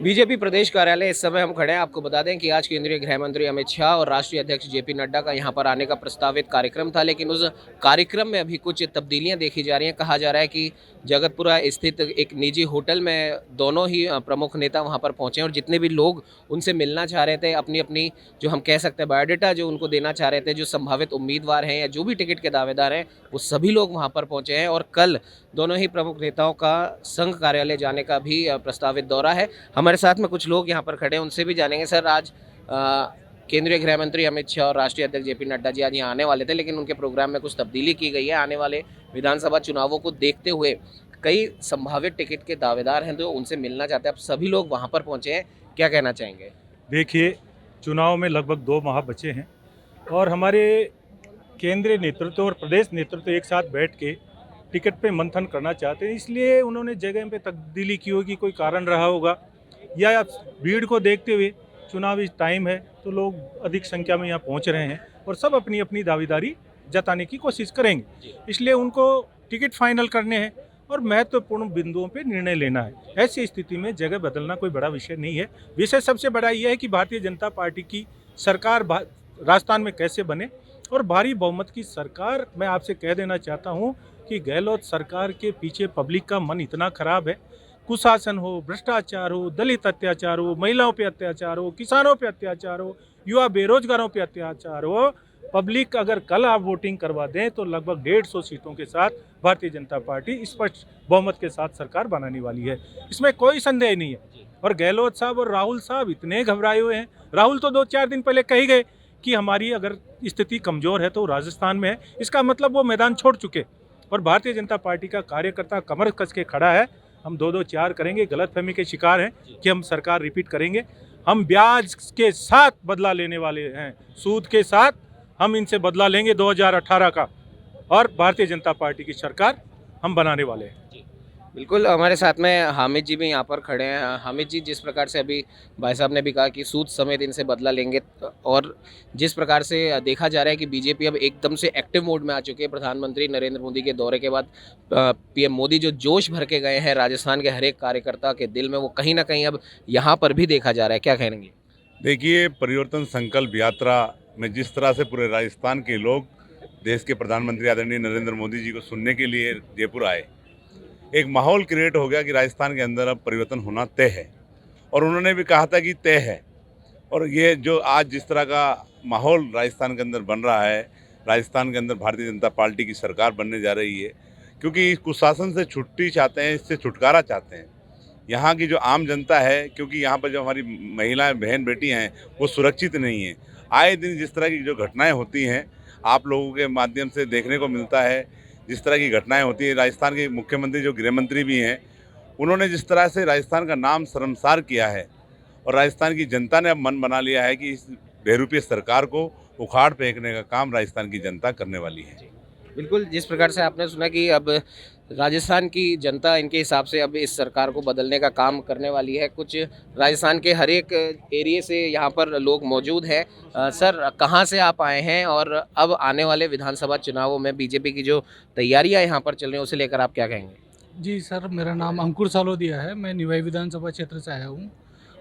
BJP प्रदेश कार्यालय इस समय हम खड़े हैं। आपको बता दें कि आज केंद्रीय गृह मंत्री अमित शाह और राष्ट्रीय अध्यक्ष जेपी नड्डा का यहां पर आने का प्रस्तावित कार्यक्रम था, लेकिन उस कार्यक्रम में अभी कुछ तब्दीलियां देखी जा रही हैं। कहा जा रहा है कि जगतपुरा स्थित एक निजी होटल में दोनों ही प्रमुख नेता वहां पर पहुंचे और जितने भी लोग उनसे मिलना चाह रहे थे, अपनी अपनी जो हम कह सकते हैं बायोडाटा जो उनको देना चाह रहे थे, जो संभावित उम्मीदवार हैं या जो भी टिकट के दावेदार हैं, वो सभी लोग वहाँ पर पहुँचे हैं। और कल दोनों ही प्रमुख नेताओं का संघ कार्यालय जाने का भी प्रस्तावित दौरा है। हमारे साथ में कुछ लोग यहाँ पर खड़े हैं, उनसे भी जानेंगे। सर, आज केंद्रीय गृह मंत्री अमित शाह और राष्ट्रीय अध्यक्ष जेपी नड्डा जी आज यहाँ आने वाले थे, लेकिन उनके प्रोग्राम में कुछ तब्दीली की गई है। आने वाले विधानसभा चुनावों को देखते हुए कई संभावित टिकट के दावेदार हैं जो उनसे मिलना चाहते हैं। अब सभी लोग वहाँ पर पहुँचे हैं, क्या कहना चाहेंगे? देखिए, चुनाव में लगभग 2 माह बचे हैं और हमारे केंद्रीय नेतृत्व और प्रदेश नेतृत्व एक साथ बैठ के टिकट पे मंथन करना चाहते हैं, इसलिए उन्होंने जगह पे तब्दीली की होगी। कोई कारण रहा होगा या भीड़ को देखते हुए चुनावी टाइम है तो लोग अधिक संख्या में यहाँ पहुँच रहे हैं और सब अपनी अपनी दावेदारी जताने की कोशिश करेंगे, इसलिए उनको टिकट फाइनल करने हैं और महत्वपूर्ण बिंदुओं पे निर्णय लेना है। ऐसी स्थिति में जगह बदलना कोई बड़ा विषय नहीं है। विषय सबसे बड़ा यह है कि भारतीय जनता पार्टी की सरकार राजस्थान में कैसे बने और भारी बहुमत की सरकार। मैं आपसे कह देना चाहता हूं कि गहलोत सरकार के पीछे पब्लिक का मन इतना खराब है, कुशासन हो, भ्रष्टाचार हो, दलित अत्याचार हो, महिलाओं पे अत्याचार हो, किसानों पे अत्याचार हो, युवा बेरोजगारों पे अत्याचार हो, पब्लिक अगर कल आप वोटिंग करवा दें तो लगभग 150 सीटों के साथ भारतीय जनता पार्टी स्पष्ट बहुमत के साथ सरकार बनाने वाली है, इसमें कोई संदेह नहीं है। और गहलोत साहब और राहुल साहब इतने घबराए हुए हैं। राहुल तो 2-4 दिन पहले कह ही गए कि हमारी अगर स्थिति कमजोर है तो राजस्थान में है, इसका मतलब वो मैदान छोड़ चुके। और भारतीय जनता पार्टी का कार्यकर्ता कमर कस के खड़ा है। हम 2-2-4 करेंगे, गलतफहमी के शिकार हैं कि हम सरकार रिपीट करेंगे। हम ब्याज के साथ बदला लेने वाले हैं, सूद के साथ हम इनसे बदला लेंगे 2018 का, और भारतीय जनता पार्टी की सरकार हम बनाने वाले हैं। बिल्कुल, हमारे साथ में हामिद जी भी यहाँ पर खड़े हैं। हामिद जी, जिस प्रकार से अभी भाई साहब ने भी कहा कि सूद समेत इनसे बदला लेंगे, और जिस प्रकार से देखा जा रहा है कि बीजेपी अब एकदम से एक्टिव मोड में आ चुकी है। प्रधानमंत्री नरेंद्र मोदी के दौरे के बाद पीएम मोदी जो जोश भर के गए हैं राजस्थान के हर एक कार्यकर्ता के दिल में, वो कहीं ना कहीं अब यहाँ पर भी देखा जा रहा है। क्या कहेंगे? देखिए, परिवर्तन संकल्प यात्रा में जिस तरह से पूरे राजस्थान के लोग देश के प्रधानमंत्री आदरणीय नरेंद्र मोदी जी को सुनने के लिए जयपुर आए, एक माहौल क्रिएट हो गया कि राजस्थान के अंदर अब परिवर्तन होना तय है। और उन्होंने भी कहा था कि तय है। और ये जो आज जिस तरह का माहौल राजस्थान के अंदर बन रहा है, राजस्थान के अंदर भारतीय जनता पार्टी की सरकार बनने जा रही है, क्योंकि इस कुशासन से छुट्टी चाहते हैं, इससे छुटकारा चाहते हैं। यहाँ की जो आम जनता है, क्योंकि यहाँ पर जो हमारी महिलाएं बहन बेटी हैं वो सुरक्षित नहीं हैं। आए दिन जिस तरह की जो घटनाएं होती हैं, आप लोगों के माध्यम से देखने को मिलता है, जिस तरह की घटनाएं होती हैं। राजस्थान के मुख्यमंत्री जो गृह मंत्री भी हैं, उन्होंने जिस तरह से राजस्थान का नाम शर्मसार किया है, और राजस्थान की जनता ने अब मन बना लिया है कि इस बहरूपीय सरकार को उखाड़ फेंकने का काम राजस्थान की जनता करने वाली है। बिल्कुल, जिस प्रकार से आपने सुना कि अब राजस्थान की जनता इनके हिसाब से अब इस सरकार को बदलने का काम करने वाली है। कुछ राजस्थान के हर एक एरिया से यहाँ पर लोग मौजूद हैं। सर, कहाँ से आप आए हैं और अब आने वाले विधानसभा चुनावों में बीजेपी की जो तैयारियाँ यहाँ पर चल रही हैं उसे लेकर आप क्या कहेंगे? जी सर, मेरा नाम अंकुर सालोदिया है। मैं निवाई विधानसभा क्षेत्र से आया हूँ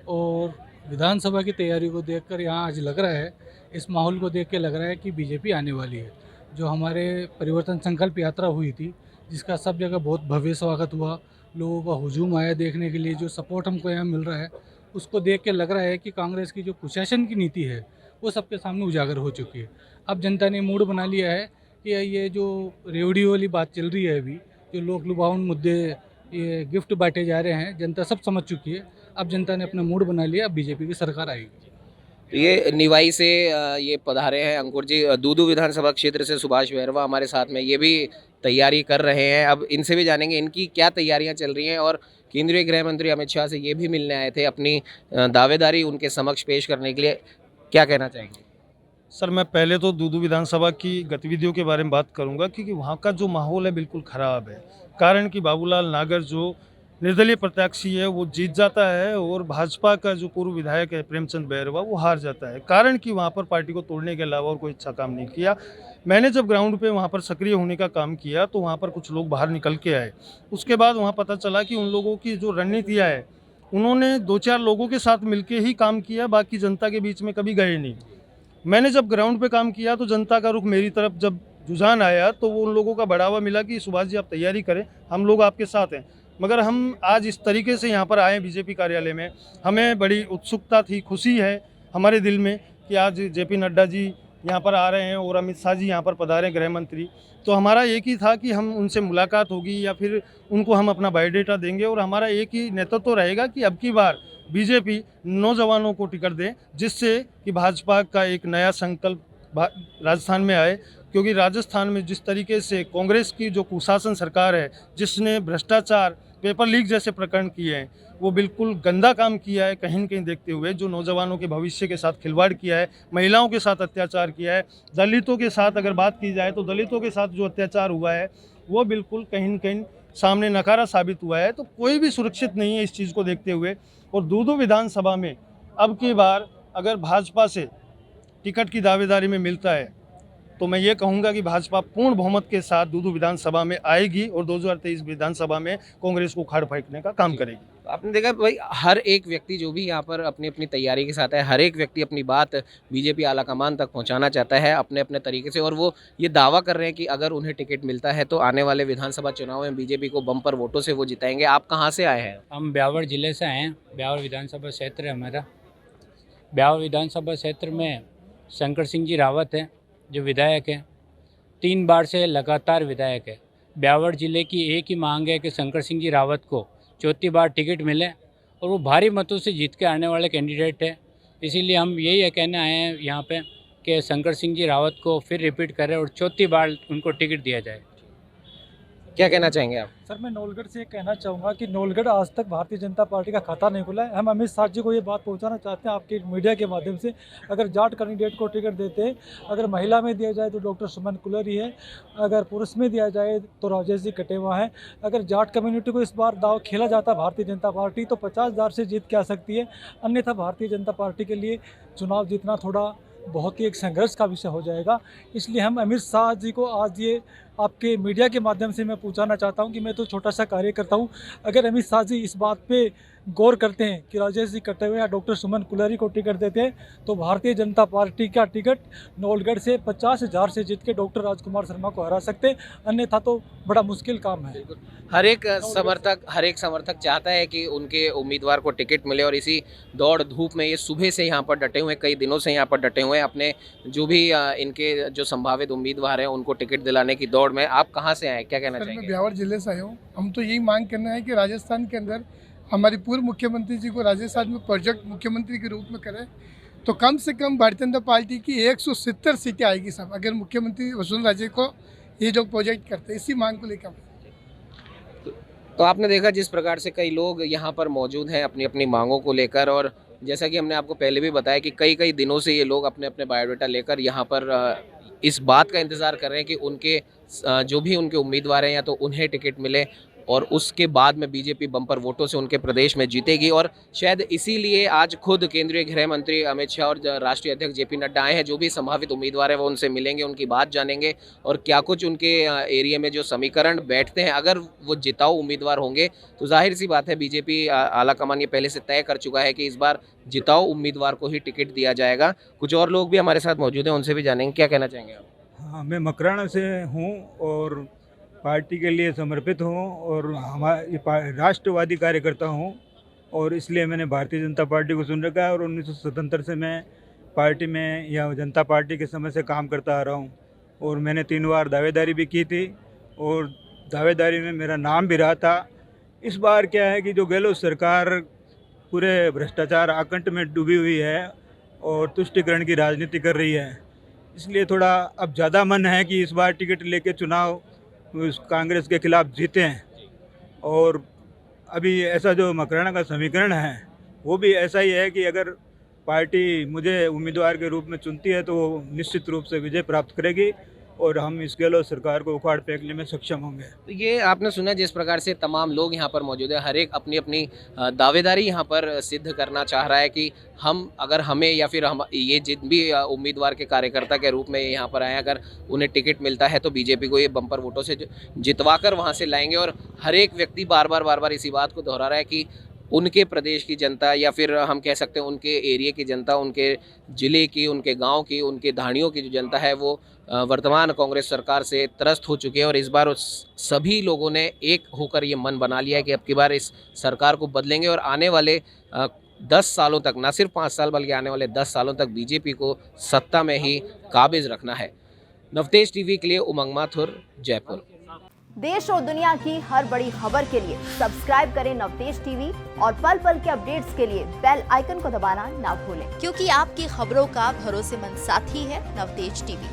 और विधानसभा की तैयारी को देखकर यहाँ आज लग रहा है, इस माहौल को देख के लग रहा है कि बीजेपी आने वाली है। जो हमारे परिवर्तन संकल्प यात्रा हुई थी, जिसका सब जगह बहुत भव्य स्वागत हुआ, लोगों का हुजूम आया देखने के लिए, जो सपोर्ट हमको यहाँ मिल रहा है, उसको देख के लग रहा है कि कांग्रेस की जो कुशासन की नीति है वो सबके सामने उजागर हो चुकी है। अब जनता ने मूड बना लिया है कि ये जो रेवड़ी वाली बात चल रही है, अभी जो लोक लुभावन मुद्दे, ये गिफ्ट बांटे जा रहे हैं, जनता सब समझ चुकी है। अब जनता ने अपना मूड बना लिया, अब बीजेपी की सरकार आएगी। ये निवाई से ये पधारे हैं अंकुर जी। दूदू विधानसभा क्षेत्र से सुभाष बैरवा हमारे साथ में, ये भी तैयारी कर रहे हैं। अब इनसे भी जानेंगे इनकी क्या तैयारियां चल रही हैं, और केंद्रीय गृह मंत्री अमित शाह से ये भी मिलने आए थे अपनी दावेदारी उनके समक्ष पेश करने के लिए। क्या कहना चाहेंगे? सर, मैं पहले तो दूदू विधानसभा की गतिविधियों के बारे में बात करूंगा, क्योंकि वहाँ का जो माहौल है बिल्कुल ख़राब है। कारण कि बाबूलाल नागर जो निर्दलीय प्रत्याशी है वो जीत जाता है और भाजपा का जो पूर्व विधायक है प्रेमचंद बैरवा वो हार जाता है। कारण कि वहाँ पर पार्टी को तोड़ने के अलावा और कोई अच्छा काम नहीं किया। मैंने जब ग्राउंड पे वहाँ पर सक्रिय होने का काम किया तो वहाँ पर कुछ लोग बाहर निकल के आए। उसके बाद वहाँ पता चला कि उन लोगों की जो रणनीतियाँ है उन्होंने 2-4 लोगों के साथ मिलके ही काम किया, बाकी जनता के बीच में कभी गए नहीं। मैंने जब ग्राउंड पे काम किया तो जनता का रुख मेरी तरफ जब रुझान आया तो वो उन लोगों का बढ़ावा मिला कि सुभाष जी आप तैयारी करें, हम लोग आपके साथ हैं। मगर हम आज इस तरीके से यहाँ पर आए बीजेपी कार्यालय में, हमें बड़ी उत्सुकता थी, खुशी है हमारे दिल में कि आज जेपी नड्डा जी यहाँ पर आ रहे हैं और अमित शाह जी यहाँ पर पधारे गृह मंत्री। तो हमारा एक ही था कि हम उनसे मुलाकात होगी या फिर उनको हम अपना बायोडेटा देंगे और हमारा एक ही नेतृत्व रहेगा कि अब की बार बीजेपी नौजवानों को टिकट दे, जिससे कि भाजपा का एक नया संकल्प राजस्थान में आए। क्योंकि राजस्थान में जिस तरीके से कांग्रेस की जो कुशासन सरकार है, जिसने भ्रष्टाचार, पेपर लीक जैसे प्रकरण किए हैं, वो बिल्कुल गंदा काम किया है कहीं न कहीं देखते हुए, जो नौजवानों के भविष्य के साथ खिलवाड़ किया है, महिलाओं के साथ अत्याचार किया है, दलितों के साथ अगर बात की जाए तो दलितों के साथ जो अत्याचार हुआ है वो बिल्कुल कहीं न कहीं सामने नकारा साबित हुआ है। तो कोई भी सुरक्षित नहीं है इस चीज़ को देखते हुए। और दूदू विधानसभा में अब की बार अगर भाजपा से टिकट की दावेदारी में मिलता है तो मैं ये कहूँगा कि भाजपा पूर्ण बहुमत के साथ दूदू विधानसभा में आएगी और 2023 विधानसभा में कांग्रेस को उखाड़ फेंकने का काम करेगी। आपने देखा भाई, हर एक व्यक्ति जो भी यहाँ पर अपनी अपनी तैयारी के साथ है, हर एक व्यक्ति अपनी बात बीजेपी आलाकमान तक पहुँचाना चाहता है अपने अपने तरीके से, और वो ये दावा कर रहे हैं कि अगर उन्हें टिकट मिलता है तो आने वाले विधानसभा चुनाव में बीजेपी को बम्पर वोटों से वो जिताएंगे। आप कहाँ से आए हैं? हम ब्यावर जिले से आए हैं। ब्यावर विधानसभा क्षेत्र है हमारा। ब्यावर विधानसभा क्षेत्र में शंकर सिंह जी रावत हैं जो विधायक हैं, 3 बार से लगातार विधायक है। ब्यावर जिले की एक ही मांग है कि शंकर सिंह जी रावत को चौथी बार टिकट मिले, और वो भारी मतों से जीत के आने वाले कैंडिडेट है। इसीलिए हम यही कहने आए हैं यहाँ पे कि शंकर सिंह जी रावत को फिर रिपीट करें और चौथी बार उनको टिकट दिया जाए। क्या कहना चाहेंगे आप? सर, मैं नौलगढ़ से कहना चाहूँगा कि नौलगढ़ आज तक भारतीय जनता पार्टी का खाता नहीं खुला है। हम अमित शाह जी को ये बात पहुँचाना चाहते हैं आपके मीडिया के माध्यम से, अगर जाट कैंडिडेट को टिकट देते हैं, अगर महिला में दिया जाए तो डॉक्टर सुमन कुलरी है, अगर पुरुष में दिया जाए तो राजेश जी कटेवा है। अगर जाट कम्युनिटी को इस बार दाव खेला जाता है भारतीय जनता पार्टी तो 50,000 से जीत के आ सकती है। अन्यथा भारतीय जनता पार्टी के लिए चुनाव जीतना थोड़ा बहुत ही एक संघर्ष का विषय हो जाएगा। इसलिए हम अमित शाह जी को आज ये आपके मीडिया के माध्यम से मैं पूछना चाहता हूं कि मैं तो छोटा सा कार्य करता हूं, अगर अमित शाह जी इस बात पे गौर करते हैं कि राजेश जी कटेवा या डॉक्टर सुमन कुलरी को टिकट देते हैं तो भारतीय जनता पार्टी का टिकट नौलगढ़ से 50,000 से जीत के डॉक्टर राजकुमार शर्मा को हरा सकते हैं। अन्यथा तो बड़ा मुश्किल काम है। हर एक समर्थक चाहता है कि उनके उम्मीदवार को टिकट मिले, और इसी दौड़ धूप में ये सुबह से यहाँ पर डटे हुए, कई दिनों से यहाँ पर डटे हुए हैं अपने जो भी इनके जो संभावित उम्मीदवार हैं उनको टिकट दिलाने की दौड़ में। आप कहाँ से आए, क्या कहना चाहेंगे? मैं ब्यावर जिले से आया हूँ। हम तो यही मांग करना है कि राजस्थान के अंदर हमारी पूर्व मुख्यमंत्री जी को राजस्थान में प्रोजेक्ट मुख्यमंत्री के रूप में करें तो कम से कम भारतीय जनता पार्टी की 170 सीटें आएगी सब, अगर मुख्यमंत्री वसुंधरा राजे को ये जो प्रोजेक्ट करते हैं। इसी मांग को लेकर तो आपने देखा जिस प्रकार से कई लोग यहाँ पर मौजूद हैं अपनी अपनी मांगों को लेकर, और जैसा कि हमने आपको पहले भी बताया कि कई दिनों से ये लोग अपने अपने बायोडाटा लेकर यहाँ पर इस बात का इंतज़ार कर रहे हैं कि उनके जो भी उनके उम्मीदवार हैं या तो उन्हें टिकट मिले और उसके बाद में बीजेपी बम्पर वोटों से उनके प्रदेश में जीतेगी। और शायद इसीलिए आज खुद केंद्रीय गृह मंत्री अमित शाह और राष्ट्रीय अध्यक्ष जेपी नड्डा आए हैं। जो भी संभावित उम्मीदवार हैं वो उनसे मिलेंगे, उनकी बात जानेंगे और क्या कुछ उनके एरिया में जो समीकरण बैठते हैं, अगर वो जिताऊ उम्मीदवार होंगे तो जाहिर सी बात है बीजेपी आलाकमान ये पहले से तय कर चुका है कि इस बार जिताऊ उम्मीदवार को ही टिकट दिया जाएगा। कुछ और लोग भी हमारे साथ मौजूद हैं, उनसे भी जानेंगे। क्या कहना चाहेंगे आप? हाँ, मैं मकराना से हूँ और पार्टी के लिए समर्पित हूँ और हमारी राष्ट्रवादी कार्यकर्ता हूँ, और इसलिए मैंने भारतीय जनता पार्टी को चुन रखा है। और 1977 से मैं पार्टी में या जनता पार्टी के समय से काम करता आ रहा हूँ, और मैंने 3 बार दावेदारी भी की थी और दावेदारी में मेरा नाम भी रहा था। इस बार क्या है कि जो गहलोत सरकार पूरे भ्रष्टाचार आकंठ में डूबी हुई है और तुष्टिकरण की राजनीति कर रही है, इसलिए थोड़ा अब ज़्यादा मन है कि इस बार टिकट लेके चुनाव उस कांग्रेस के खिलाफ जीते हैं। और अभी ऐसा जो मकराना का समीकरण है वो भी ऐसा ही है कि अगर पार्टी मुझे उम्मीदवार के रूप में चुनती है तो वो निश्चित रूप से विजय प्राप्त करेगी और हम इस गहलोत सरकार को उखाड़ फेंकने में सक्षम होंगे। तो ये आपने सुना जिस प्रकार से तमाम लोग यहाँ पर मौजूद हैं, हर एक अपनी अपनी दावेदारी यहाँ पर सिद्ध करना चाह रहा है कि हम अगर हमें या फिर हम ये जिन भी उम्मीदवार के कार्यकर्ता के रूप में यहाँ पर आए, अगर उन्हें टिकट मिलता है तो बीजेपी को ये बम्पर वोटों से जितवा कर वहाँ से लाएंगे। और हर एक व्यक्ति बार बार इसी बात को दोहरा रहा है कि उनके प्रदेश की जनता या फिर हम कह सकते हैं उनके एरिया की जनता, उनके ज़िले की, उनके गांव की, उनके धाड़ियों की जो जनता है वो वर्तमान कांग्रेस सरकार से त्रस्त हो चुके हैं और इस बार सभी लोगों ने एक होकर ये मन बना लिया है कि अब की बार इस सरकार को बदलेंगे और आने वाले 10 सालों तक, ना सिर्फ 5 साल बल्कि आने वाले 10 सालों तक बीजेपी को सत्ता में ही काबिज रखना है। नवतेज टीवी के लिए उमंग माथुर, जयपुर। देश और दुनिया की हर बड़ी खबर के लिए सब्सक्राइब करें नवतेज टीवी और पल पल के अपडेट्स के लिए बेल आइकन को दबाना ना भूलें, क्योंकि आपकी खबरों का भरोसेमंद साथी है नवतेज टीवी।